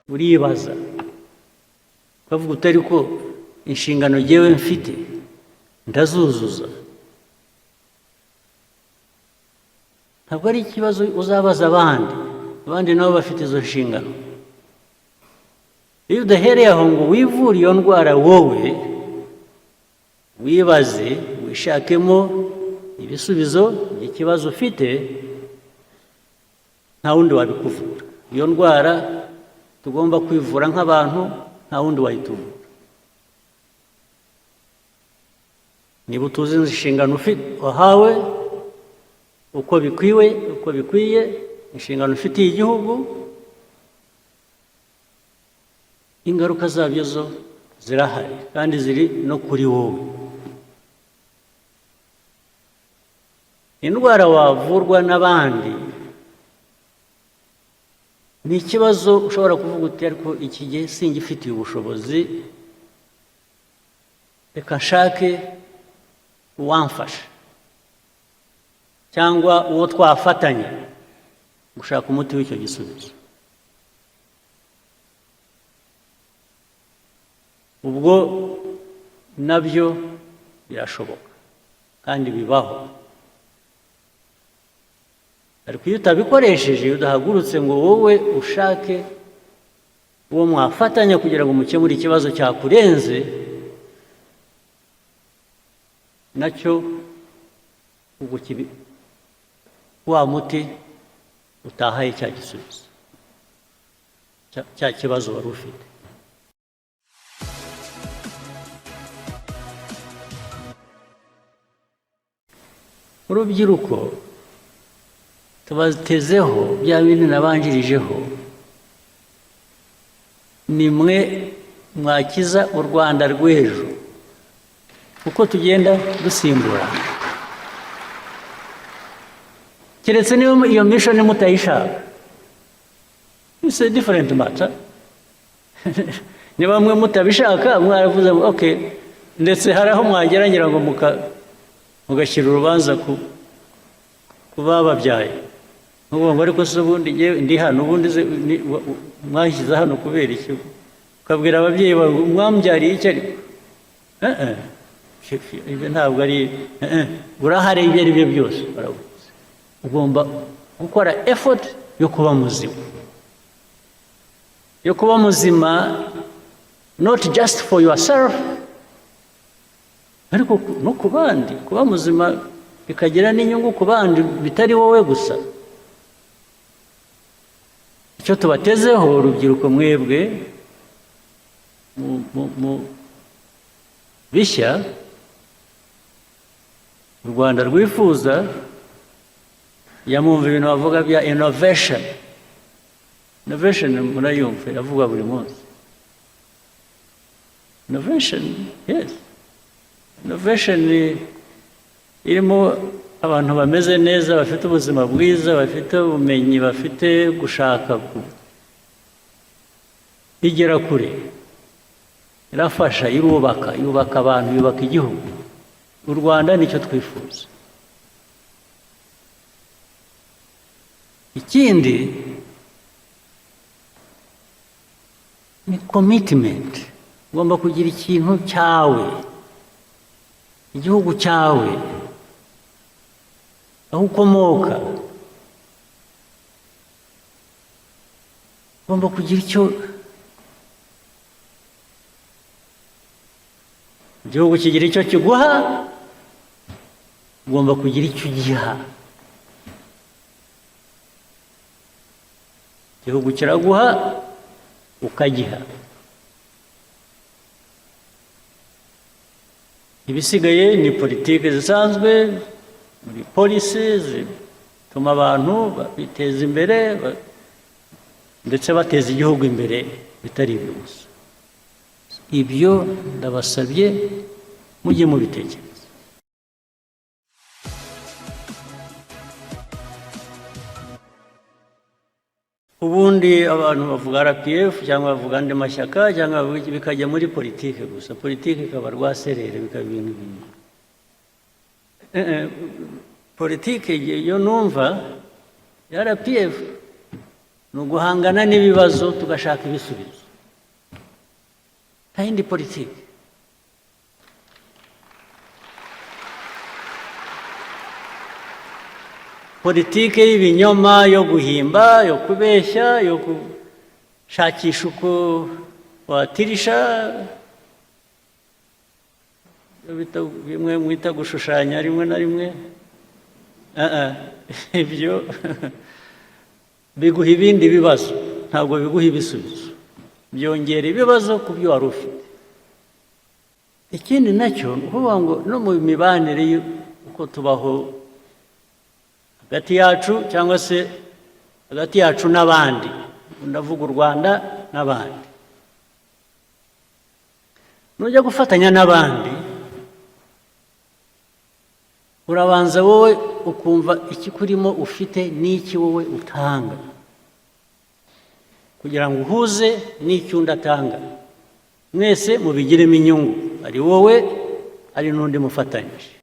uribaza ukavuga utari ko inshingano ngewe mfite ndazuzuza. Ntabwo ari ikibazo uzabaza abandi nabo bafite izo nshingano. Iyo udahereye aho ngo wivure iyo ndwara wowe, wibaze wishakemo ibisubizo by'ikibazo ufite, nta wundi wabikuvura. Iyo ndwara tugomba kwivura nk'abantu, nta wundi wayituvura. Niba utuzi inshingano wahawe uko bikwiye, inshingano ufitiye igihugu, ingaruka zabyo zo zirahari kandi ziri no kuri wowe. Indwara wavurwa n'abandi ni ikibazo ushobora kuvuga uti ariko iki gihe singifitiye ubushobozi, reka nshake uwamfasha cyangwa uwo twafatanya gushaka umuti w'icyo gisubizo. Ubwo nabyo birashoboka kandi bibaho. Ariko iyo utabikoresheje, iyo udahagurutse ngo wowe ushake uwo mwafatanya kugira ngo mukemure ikibazo cyakurenze, nacyo wa muti utahaye cya gisubizo cya kibazo wari ufite. Urubyiruko tubatezeho bya bindi nabanjirijeho, ni mwe mwakiza u Rwanda rw'ejo uko tugenda dusimburana. Keretse niba iyo mission mutayishaka, it's a different matter. Niba mwe mutabishaka mwaravuze okay, ndetse hari aho mwageranyira ngo mugashyira urubanza ku bababyaye, ngo ariko se ubundi ndi hano, ubundi mwashyize hano kubera iki? Ukabwira ababyeyi bawe mwambyariye iki? Ariko ibyo ntabwo ari urahare. Ibyo ari byo byose baravuze, ugomba gukora effort yo kuba muzima, not just for yourself, ariko no ku bandi. Kuba muzima bikagira n'inyungu ku bandi, bitari wowe gusa. Icyo tubatezeho urubyiruko mwebwe mu bishya u Rwanda rwifuza, yamumva ibintu bavuga bya innovation. Murayumva iravuga buri munsi. Yes, innovation irimo abantu bameze neza, bafite ubuzima bwiza, bafite ubumenyi, bafite gushaka igera kure, irafasha, yubaka abantu, yubaka igihugu. U Rwanda nicyo twifuza. Ikindi ni commitment. Ugomba kugira ikintu cyawe, igihugu cyawe, aho ukomoka. Ugomba kugira icyo igihugu kigira icyo kiguha, ugomba kugira icyo ugiha. Igihugu kiraguha ukagiha. Ibisigaye ni politiki zisanzwe, muri polisi zituma abantu biteza imbere ndetse bateza igihugu imbere, bitari ibyo gusa. Ibyo ndabasabye mujye mubitekereza. Ubundi ubundi abantu bavuga RPF cyangwa bavuga andi mashyaka cyangwa bikajya muri politike gusa, politike ikaba rwaserere bikaba ibintu bimwe. Politike yo numva ya RPF ni uguhangana n'ibibazo tugashaka ibisubizo, nta yindi politike. Politike y'ibinyoma, yo guhimba, yo kubeshya, yo gushakisha uko watirisha, bimwe mwita gushushanya rimwe na rimwe, ibyo biguha ibindi bibazo, ntabwo biguha ibisubizo, byongera ibibazo ku byo wari ufite. Ikindi nacyo ni ukuvuga ngo no mu mibanire uko tubaho hagati yacu cyangwa se hagati yacu n'abandi, ndavuga u Rwanda n'abandi, nujya gufatanya n'abandi urabanza wowe ukumva ikikurimo ufite n'iki wowe utanga, kugira ngo uhuze n'icyo undi atanga, mwese mubigiremo inyungu, ari wowe ari n'undi mufatanyije.